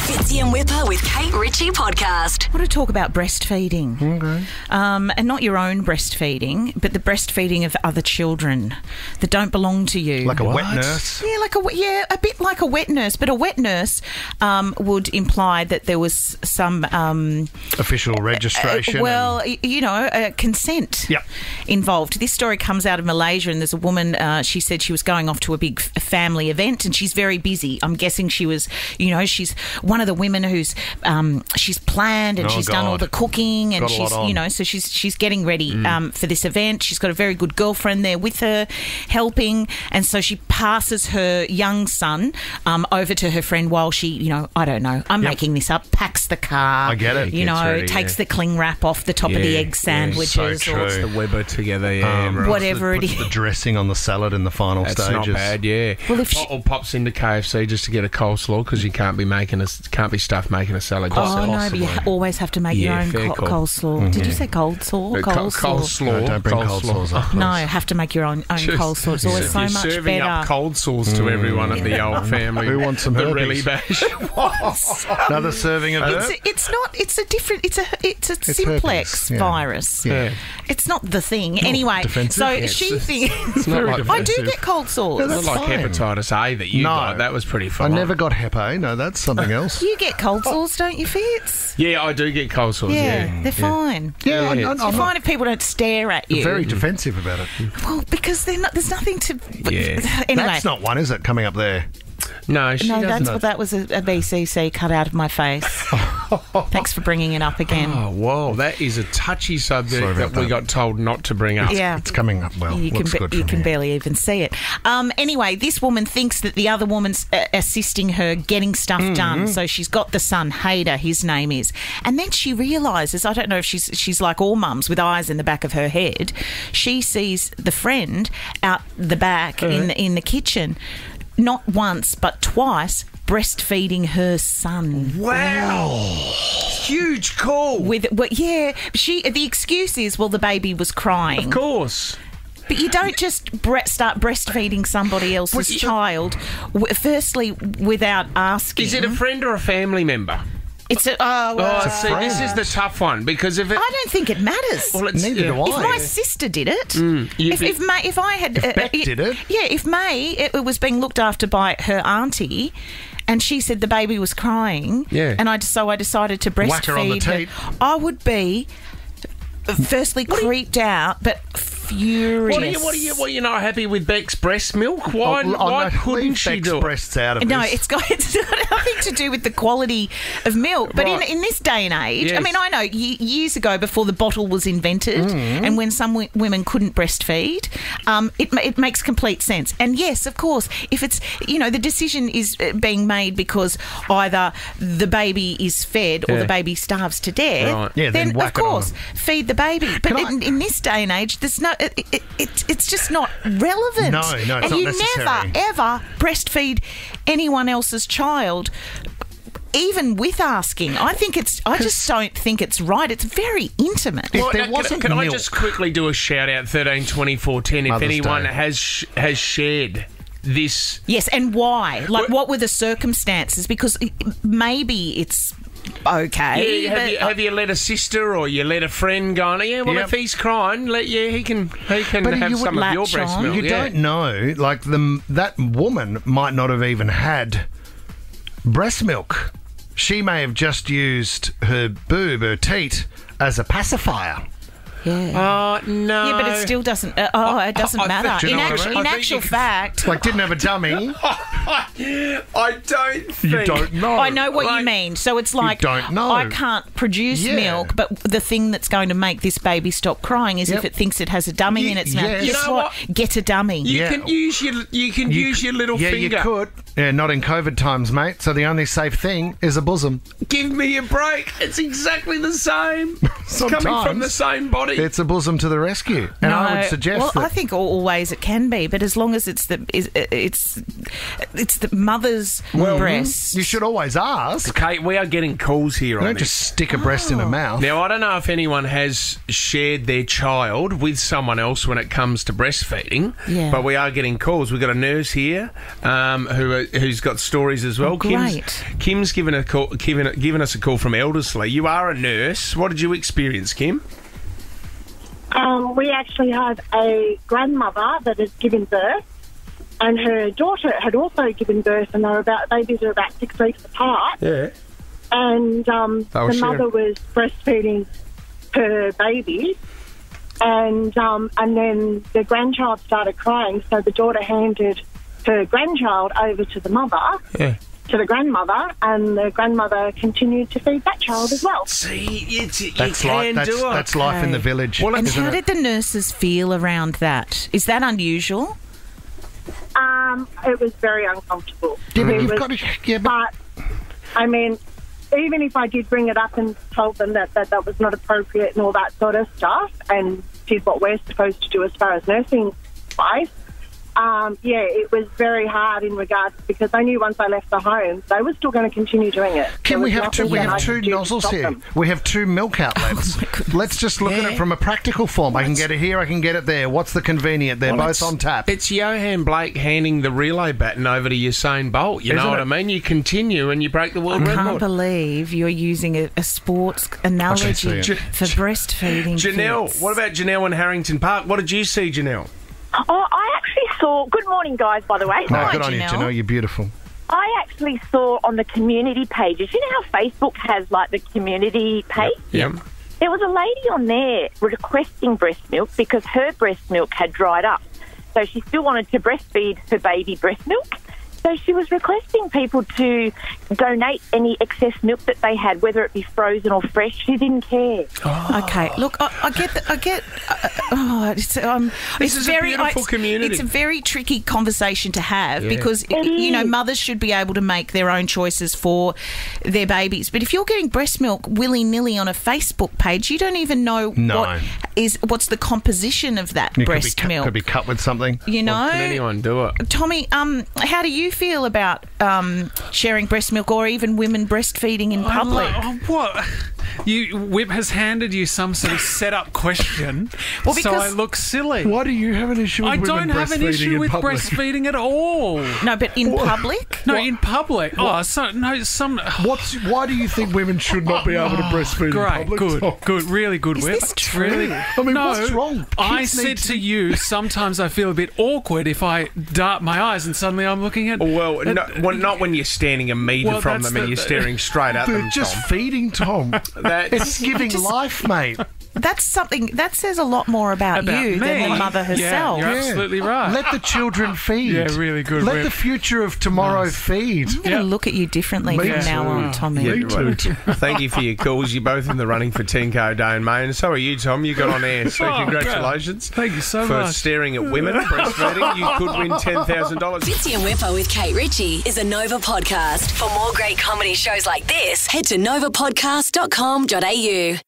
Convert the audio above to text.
Fitzy and Whipper with Kate Ritchie podcast. I want to talk about breastfeeding. Okay. And not your own breastfeeding, but the breastfeeding of other children that don't belong to you. Like a wet nurse? Yeah, a bit like a wet nurse. But a wet nurse would imply that there was some... Official registration? Consent involved. This story comes out of Malaysia, and there's a woman, she said she was going off to a big family event, and she's very busy. I'm guessing she was, she's one of the women who's she's planned and done all the cooking, and she's so she's getting ready for this event. She's got a very good girlfriend there with her helping, and so she passes her young son over to her friend while she, I don't know, I'm making this up, packs the car. I get it. Takes the cling wrap off the top of the egg sandwiches, so or the Weber together, whatever it puts is. the dressing on the salad in the final That's stages. not bad, yeah. Well, if or pops into KFC just to get a coleslaw because you can't be stuffed making a salad yourself. Oh no, but you always have to make your own coleslaw. Mm-hmm. Did you say coleslaw? Coleslaw. No, don't bring coleslaws up. No, have to make your own coleslaw. It's always so much serving better. up cold sauce to everyone at the old family. Who wants some the herpes? really bash? Another serving of It's not. It's a different. It's a simplex herpes, yeah. virus. Yeah. It's not the thing. Anyway, defensive. so Yeah, she thinks It's not like I do get cold sores. Yeah, It's not like fine. hepatitis A that you got. That was pretty fun. I never got hepa. No, that's something else. You get cold sores, don't you, Fitz? Yeah, I do get cold sores. Yeah, they're fine. Yeah, Yeah. You're fine if people don't stare at you. very defensive about it. Well, because there's nothing to. Yeah. Anyway. That's not one, is it, coming up there? No, she doesn't. That was a BCC cut out of my face. Thanks for bringing it up again. Oh, whoa, that is a touchy subject Sorry that about we that. got told not to bring up. Yeah. It's coming up well. You Looks good you from can here. barely even see it. Anyway, this woman thinks that the other woman's assisting her getting stuff done. So she's got the son, Hader, his name is. And then she realises, I don't know if she's like all mums with eyes in the back of her head, she sees the friend out the back in the kitchen, not once but twice, breastfeeding her son. Wow. Huge call. The excuse is, well, the baby was crying. Of course. But you don't just start breastfeeding somebody else's child, firstly, without asking. Is it a friend or a family member? It's a... See, this is the tough one because if it... I don't think it matters. Well, it's, Neither do I. If my sister did it, you'd be- if I had... Beck did it. Yeah, if May it was being looked after by her auntie, and she said the baby was crying, and I decided to breastfeed Whack her on the teat. I would be, firstly, creeped out, but furious. What are you not happy with Beck's breast milk? Why couldn't leave she Beck's do it? breasts out of No, this? it's got nothing to do with the quality of milk. But Right. in this day and age, Yes. I mean, I know years ago, before the bottle was invented, and when some women couldn't breastfeed, it makes complete sense. And yes, of course, if it's, the decision is being made because either the baby is fed or the baby starves to death, Right. Yeah, then then of whack it on course, them. feed the baby. But in this day and age, there's no... It's just not relevant. No, it's and not you necessary. never, ever breastfeed anyone else's child, even with asking. I just don't think it's right. It's very intimate. If there wasn't can I milk- just quickly do a shout out 13 24 10 if Mother's anyone Day. has shared this? Yes, and why? Like, what were the circumstances? Because maybe it's okay. Yeah, have you let a sister or you let a friend go on? Yeah, well, Yep. if he's crying, he can But have you some would of your latch breast on. milk. You don't know, like that woman might not have even had breast milk. She may have just used her boob, her teat, as a pacifier. Yeah. No. Yeah, but it still doesn't. It doesn't matter. Do you In know what I actual, mean? in I think actual you could- fact, Like, didn't have a dummy. I don't think. You don't know. I know what Like, you mean. So it's like, don't know. I can't produce Yeah. milk, but the thing that's going to make this baby stop crying is if Yep. it thinks it has a dummy in its mouth. yes. Guess You know what? what? Get a dummy. You Yeah. can use your little yeah, finger. you could. Yeah, not in COVID times, mate. So the only safe thing is a bosom. Give me a break. It's exactly the same. It's coming from Sometimes the same body. It's a bosom to the rescue. And I would suggest well, that... I think always it can be, but as long as it's the mother's breast. You should always ask. Kate, we are getting calls here on Don't this. just stick a breast in a mouth. Now, I don't know if anyone has shared their child with someone else when it comes to breastfeeding, Yeah. but we are getting calls. We've got a nurse here who who's got stories as well. Oh, great. Kim's given us a call from Elderslie. You are a nurse. What did you experience, Kim? We actually have a grandmother that has given birth, and her daughter had also given birth, and babies are about 6 weeks apart. Yeah. And the mother was breastfeeding her baby, and then the grandchild started crying, so the daughter handed her grandchild over to the mother. Yeah. To the grandmother, and the grandmother continued to feed that child as well. See, That's life in the village. Well, And isn't how it? did the nurses feel around that? Is that unusual? It was very uncomfortable. Yeah, but It you've was- got to. Yeah, but But, I mean, even if I did bring it up and told them that was not appropriate and all that sort of stuff, and did what we're supposed to do as far as nursing advice, it was very hard in regards, because I knew once I left the home, they were still going to continue doing it. Kim, we There was have two. nothing We that have I two could do to nozzles stop here. them. We have two milk outlets. Let's just look at it from a practical form. I can get it here. I can get it there. What's the convenient? They're both on tap. It's Johan Blake handing the relay baton over to Usain Bolt. You know Isn't what it? I mean? You continue and you break the world I can't record. believe you're using a sports analogy see it. for breastfeeding. Janelle, kids. what about Janelle in Harrington Park? What did you see, Janelle? Oh, I actually saw... Good morning, guys, by the way. No, Hi, good on you, Janelle. Janelle. You're beautiful. I actually saw on the community pages, you know how Facebook has, like, the community page? Yeah. There was a lady on there requesting breast milk because her breast milk had dried up. So she still wanted to breastfeed her baby breast milk. So she was requesting people to donate any excess milk that they had, whether it be frozen or fresh. She didn't care. Okay, look, I get. This it's is a very beautiful community. It's a very tricky conversation to have Yeah. because mothers should be able to make their own choices for their babies. But if you're getting breast milk willy nilly on a Facebook page, you don't even know No. what's the composition of that It breast milk. could be cut with something. You know, Well, can anyone do it? Tommy, how do you feel about sharing breast milk or even women breastfeeding in public? What? Whip has handed you some sort of set-up question, Well, so because- I look silly. Why do you have an issue with I women don't have an breastfeeding issue in with public? breastfeeding at all. No, but in public? No, in public. Why do you think women should not be able to breastfeed Great, in public? good, really good. Is Whip. this true? Really, I mean, no, what's wrong? I Kids said need to you, sometimes I feel a bit awkward if I dart my eyes and suddenly I'm looking at. Well, not when you're standing a metre Well, from that's them and the- you're staring straight at They're them, just Tom. feeding Tom. It's giving life, mate. That's something that says a lot more about you me. than the mother herself. Yeah, you're absolutely right. Let the children feed. Yeah, really good, Let Whip. the future of tomorrow feed. I'm going to look at you differently Me from now too. on, Tommy. Me too. Thank you for your calls. You're both in the running for 10K Domain. And so are you, Tom. You got on air. So Oh, congratulations. Thank you so for much. staring at women breastfeeding. You could win $10,000. Fitzy and Whipper with Kate Ritchie is a Nova podcast. For more great comedy shows like this, head to novapodcast.com.au.